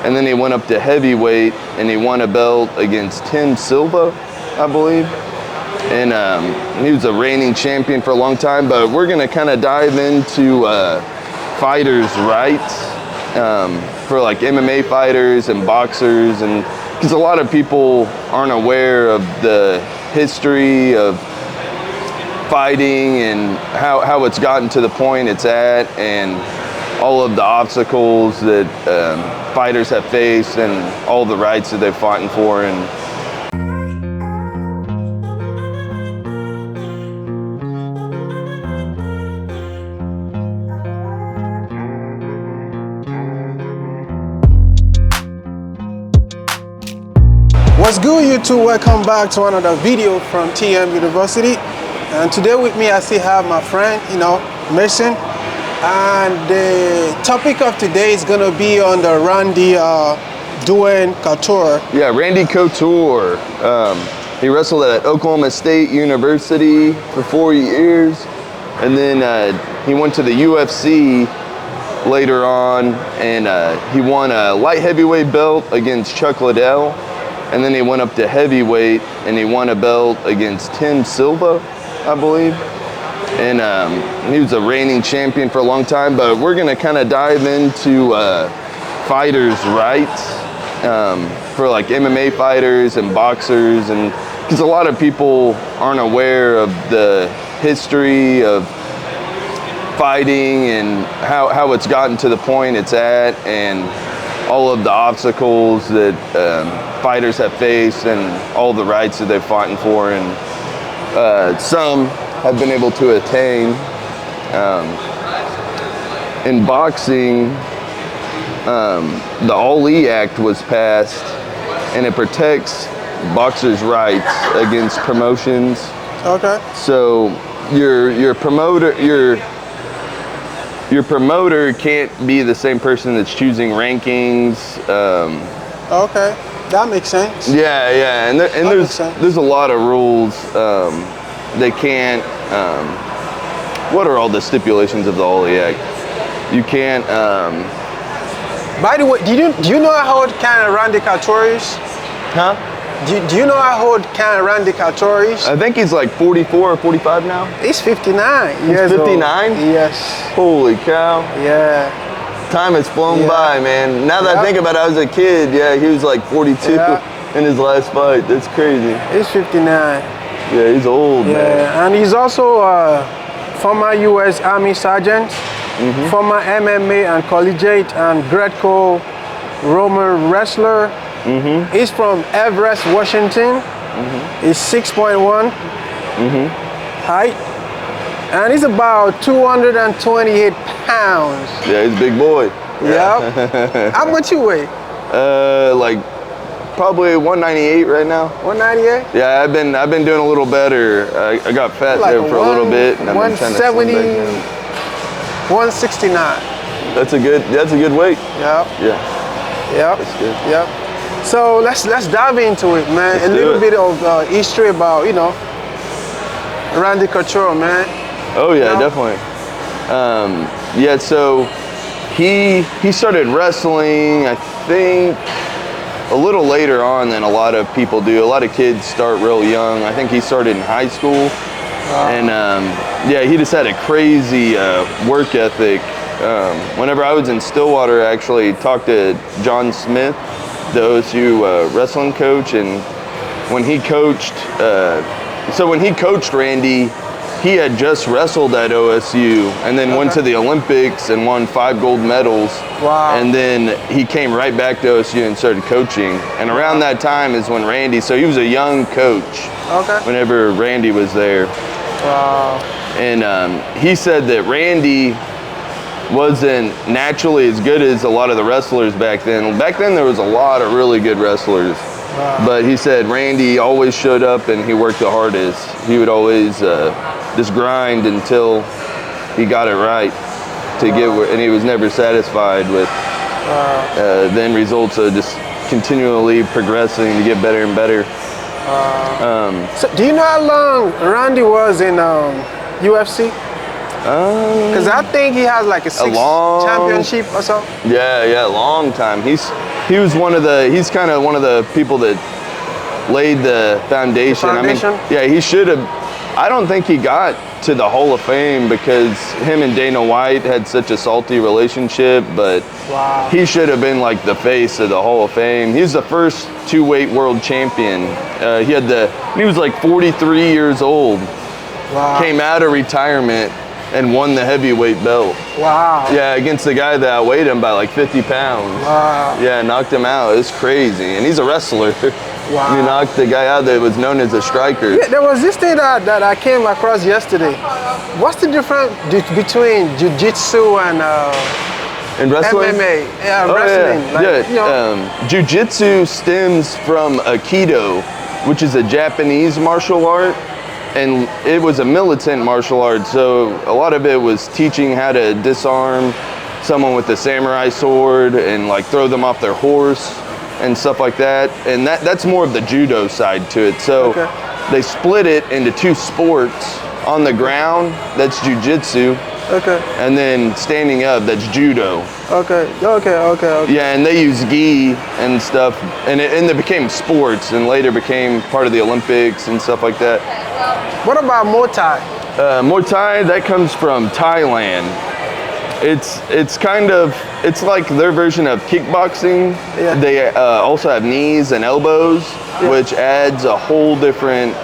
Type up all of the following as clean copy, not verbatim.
and then he went up to heavyweight, and he won a belt against Tim Silva, I believe. And he was a reigning champion for a long time, but we're gonna kind of dive into fighters' rights for like MMA fighters and boxers, and because a lot of people aren't aware of the history of fighting and how it's gotten to the point it's at, and all of the obstacles that fighters have faced, and all the rights that they've fought for. And what's good, YouTube? Welcome back to another video from TM University. And today with me I still have my friend, Mason. And the topic of today is gonna be on the Randy doing Couture. Yeah, Randy Couture. He wrestled at Oklahoma State University for 4 years, and then he went to the UFC later on, and he won a light heavyweight belt against Chuck Liddell. And then he went up to heavyweight, and he won a belt against Tim Silva, I believe. And he was a reigning champion for a long time, but we're gonna kind of dive into fighters' rights for like MMA fighters and boxers, and because a lot of people aren't aware of the history of fighting and how it's gotten to the point it's at, and all of the obstacles that fighters have faced, and all the rights that they've fought for, and some have been able to attain. In boxing, the Ali Act was passed, and it protects boxers' rights against promotions. Okay. So your promoter can't be the same person that's choosing rankings. Okay, that makes sense. Yeah, and there's a lot of rules. They can't. What are all the stipulations of the Ali Act? You can't. By the way, do you know how old can Randy Couture is? Huh? Do you know how old can Randy Couture is? I think he's like 44 or 45 now. He's 59. He's 59? Yes. Holy cow. Yeah. Time has flown by, man. Now that I think about it, I was a kid. Yeah, he was like 42 in his last fight. That's crazy. He's 59. Yeah, he's old, man. Yeah, and he's also a former U.S. Army sergeant, former MMA and collegiate and Greco-Roman wrestler. He's from Everest, Washington. He's 6'1" height, and he's about 228 pounds. Yeah, he's a big boy. Yep. How much you weigh? Like probably 198 right now. 198? Yeah, I've been doing a little better. I got fat there for a little bit, and I've been trying to slim back down. 169. That's a good weight. Yep. Yeah. Yep. That's good. Yep. So let's dive into it, man. A little bit of history about Randy Couture, man. Oh yeah, definitely. Yeah, so he started wrestling, I think, a little later on than a lot of people do. A lot of kids start real young. I think he started in high school, and yeah, he just had a crazy work ethic. Whenever I was in Stillwater, I actually talked to John Smith, the OSU wrestling coach, and when he coached Randy, he had just wrestled at OSU and then went to the Olympics and won 5 gold medals. Wow. And then he came right back to OSU and started coaching. And around that time is when Randy, so he was a young coach whenever Randy was there. Wow. And he said that Randy wasn't naturally as good as a lot of the wrestlers back then. Back then there was a lot of really good wrestlers. Wow. But he said Randy always showed up and he worked the hardest. He would always just grind until he got it right to get where, and he was never satisfied with the end results of just continually progressing to get better and better. So do you know how long Randy was in UFC? Because I think he has like a six championship or so. Yeah, long time. He's kind of one of the people that laid the foundation. I mean, yeah, he should have. I don't think he got to the Hall of Fame because him and Dana White had such a salty relationship, but he should have been like the face of the Hall of Fame. He's the first two-weight world champion. He was like 43 years old. Wow. Came out of retirement and won the heavyweight belt. Wow. Yeah, against the guy that outweighed him by like 50 pounds. Wow. Yeah, knocked him out. It's crazy. And he's a wrestler. Wow. He knocked the guy out that was known as a striker. Yeah, there was this thing that I came across yesterday. What's the difference between jiu-jitsu and wrestling? MMA? Yeah, wrestling. Jiu-jitsu stems from Aikido, which is a Japanese martial art. And it was a militant martial art, so a lot of it was teaching how to disarm someone with a samurai sword and like throw them off their horse and stuff like that. And that's more of the judo side to it. So they split it into two sports. On the ground, that's jiu-jitsu. Okay. And then standing up, that's judo. Okay. Yeah, and they use gi and stuff, and they became sports, and later became part of the Olympics and stuff like that. What about Muay Thai? Muay Thai, that comes from Thailand. It's like their version of kickboxing. Yeah. They also have knees and elbows, which adds a whole different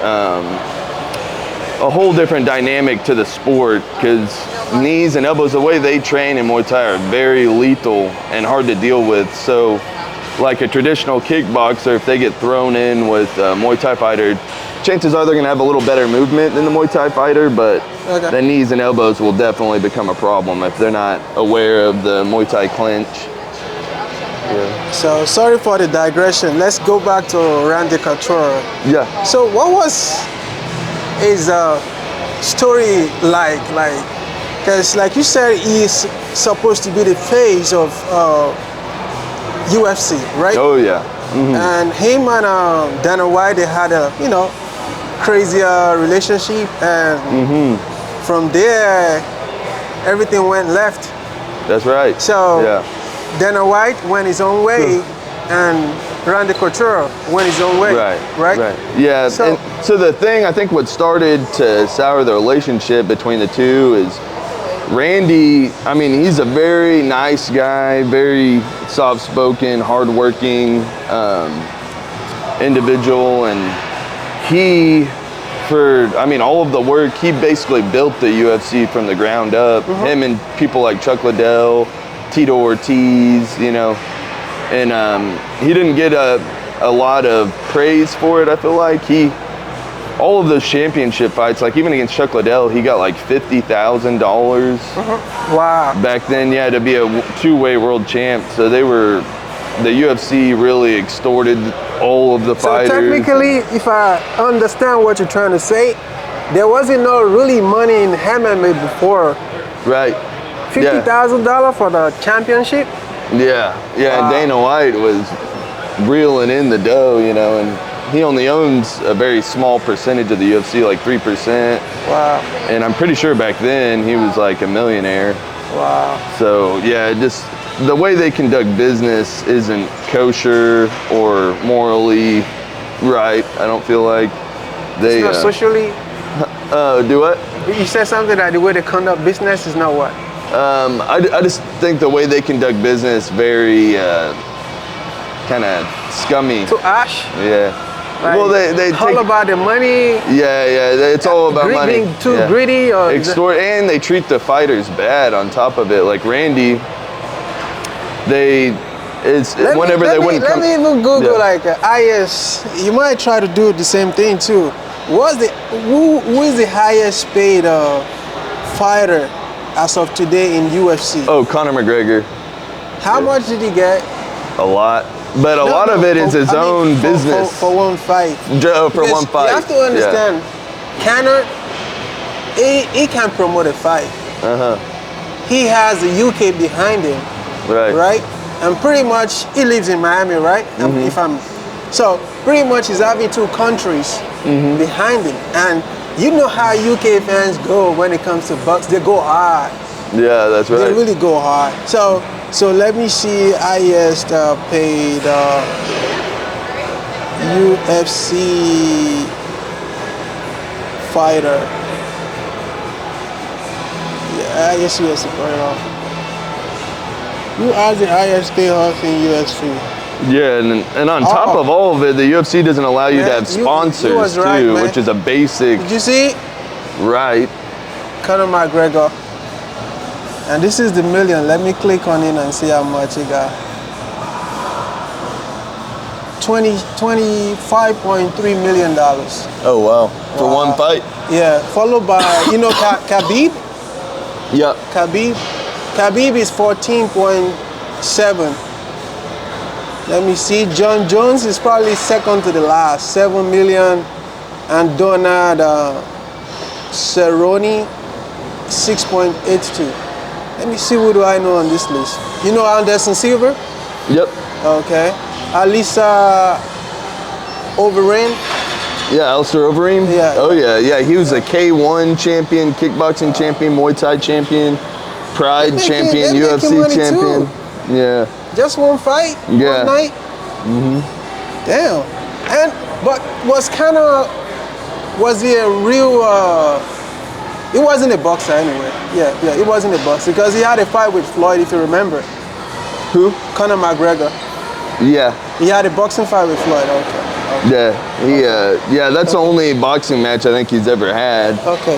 dynamic to the sport, because knees and elbows, the way they train in Muay Thai are very lethal and hard to deal with. So like a traditional kickboxer, if they get thrown in with a Muay Thai fighter, chances are they're going to have a little better movement than the Muay Thai fighter, but the knees and elbows will definitely become a problem if they're not aware of the Muay Thai clinch. Yeah. So sorry for the digression. Let's go back to Randy Couture. Yeah. So what was his story like? Because like you said, he's supposed to be the face of UFC, right? Oh yeah. Mm-hmm. And him and Dana White, they had a crazy relationship, and from there everything went left. That's right. So Dana White went his own way, and Randy Couture went his own way. Right. Yeah. So the thing, I think what started to sour the relationship between the two is Randy, I mean, he's a very nice guy, very soft-spoken, hard-working individual, and all of the work, he basically built the UFC from the ground up. Him and people like Chuck Liddell, Tito Ortiz, and he didn't get a lot of praise for it, I feel like. All of those championship fights, like even against Chuck Liddell, he got like $50,000. Wow. Back then, to be a two-way world champ. So the UFC really extorted all of the fighters. So technically, if I understand what you're trying to say, there wasn't no really money in MMA before. Right. $50,000 for the championship? Yeah. Wow. And Dana White was reeling in the dough, and he only owns a very small percentage of the UFC, like 3%. Wow. And I'm pretty sure back then he was like a millionaire. Wow. So just the way they conduct business isn't kosher or morally right. I don't feel like they. It's not socially. Do what? You said something that the way they conduct business is not what? I just think the way they conduct business very kind of scummy. To ash. Yeah. Like, well, they all about the money. Yeah, it's all about money. Being too greedy, or extort, and they treat the fighters bad on top of it. Like Randy, whenever they wouldn't come. Let me even Google like IS. You might try to do the same thing too. Who is the highest paid fighter as of today in UFC? Oh, Conor McGregor. How much did he get? A lot. But a lot of it is his own business. For one fight. For one fight. You have to understand, Conor, he can promote a fight. He has the UK behind him. Right? And pretty much, he lives in Miami, right? So pretty much he's having two countries behind him. And You know how UK fans go when it comes to bucks. They go hard. Yeah, that's right. They really go hard. So let me see. Highest paid UFC fighter. Yeah, highest UFC fighter. Who has the highest paid horse in UFC? Yeah, and on top of all of it, the UFC doesn't allow you to have sponsors right, too, man. which is a basic. Did you see? Right. Conor McGregor. And this is the million. Let me click on it and see how much he got. $25.3 million. Oh wow. For one fight? Yeah. Followed by, you know, Khabib? Yep. Khabib is 14.7. Let me see. John Jones is probably second to the last, 7 million. And Donald Cerrone, 6.82. Let me see, who do I know on this list? You know Anderson Silva? Yep. Okay. Alisa Overeem? Yeah, Alistair Overeem? Yeah. Oh yeah, yeah. He was a K1 champion, kickboxing champion, Muay Thai champion, Pride champion, UFC champion. Too. Yeah. Just one fight? Yeah. One night? Mm-hmm. Damn. But was he a real, he wasn't a boxer anyway. Yeah, he wasn't a boxer because he had a fight with Floyd, if you remember. Who? Conor McGregor. Yeah. He had a boxing fight with Floyd, okay. Yeah, that's the only boxing match I think he's ever had. Okay.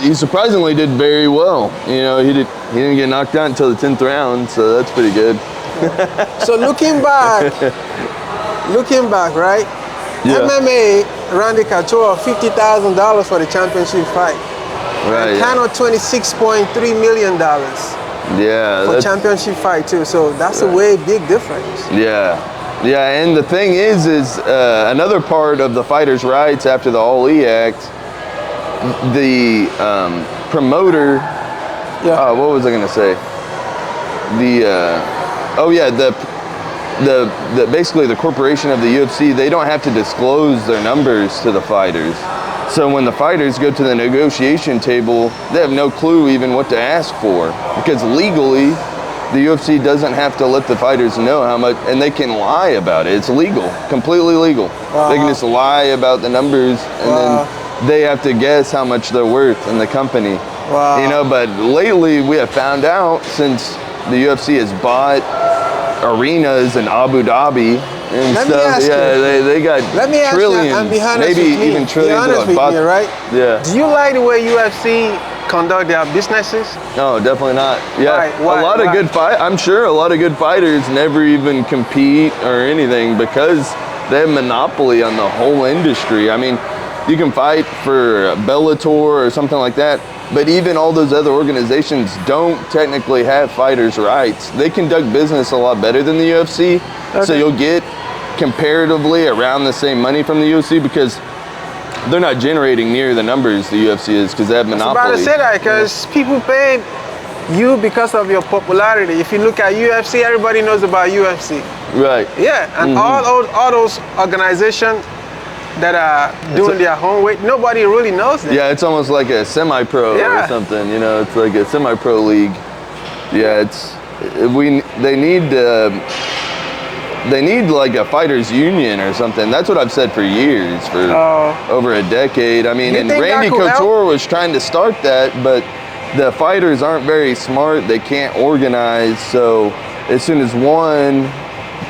He surprisingly did very well. You know, he didn't get knocked out until the 10th round, so that's pretty good. So looking back, right? Yeah. MMA, Randy Couture, $50,000 for the championship fight. Right. And Kano, $26.3 million Yeah. for championship fight too. So that's a way big difference. Yeah. Yeah, and the thing is another part of the fighters' rights after the All E Act, the promoter. Yeah. What was I gonna say? The basically the corporation of the UFC, they don't have to disclose their numbers to the fighters. So when the fighters go to the negotiation table, they have no clue even what to ask for, because legally, the UFC doesn't have to let the fighters know how much, and they can lie about it. It's legal, completely legal. They can just lie about the numbers, and then they have to guess how much they're worth in the company. Wow. You know, but lately we have found out, since the UFC has bought arenas in Abu Dhabi and stuff. They got trillions, maybe even trillions of dollars. Right? Yeah. Do you like the way UFC conduct their businesses? No, definitely not. Yeah, Why? A lot of good I'm sure a lot of good fighters never even compete or anything because they have monopoly on the whole industry. I mean, you can fight for Bellator or something like that, but even all those other organizations don't technically have fighters' rights. They conduct business a lot better than the UFC, so you'll get comparatively around the same money from the UFC because they're not generating near the numbers the UFC is because they have monopoly. I was about to say that because people paid you because of your popularity. If you look at UFC, everybody knows about UFC. Right. Yeah, and all those organizations that are doing their homework, nobody really knows them. Yeah, it's almost like a semi-pro or something. You know, it's like a semi-pro league. Yeah, they need like a fighters union or something. That's what I've said for years, for over a decade. I mean, and Randy Couture was trying to start that, but the fighters aren't very smart. They can't organize. So as soon as one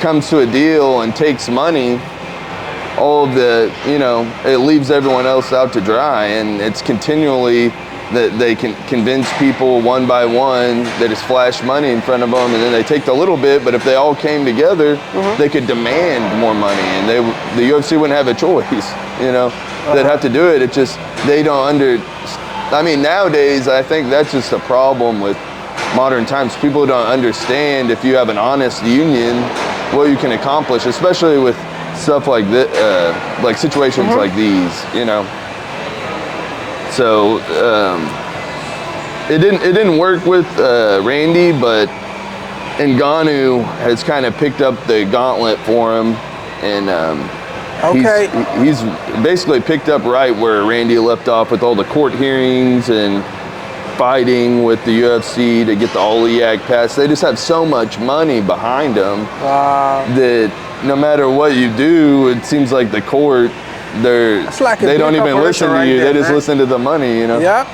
comes to a deal and takes money, all of the, it leaves everyone else out to dry, and it's continually that they can convince people one by one that it's flash money in front of them, and then they take the little bit, but if they all came together, they could demand more money, and the UFC wouldn't have a choice, they'd have to do it. It just, they don't I mean, nowadays, I think that's just a problem with modern times. People don't understand if you have an honest union, what you can accomplish, especially with stuff like this, like situations like these, So it didn't work with Randy, but Ngannou has kind of picked up the gauntlet for him, and Okay. He's basically picked up right where Randy left off with all the court hearings and fighting with the UFC to get the Oliak pass. They just have so much money behind them that no matter what you do, it seems like the court, they don't even listen to you. They just listen to the money, you know? Yeah.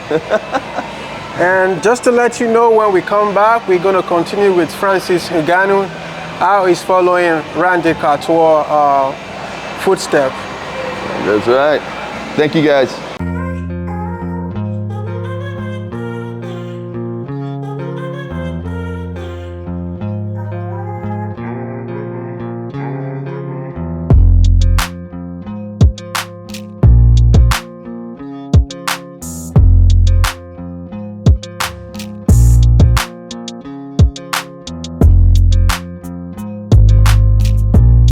And just to let you know, when we come back, we're going to continue with Francis Ngannou, how he's following Randy Couture footsteps. That's right. Thank you, guys.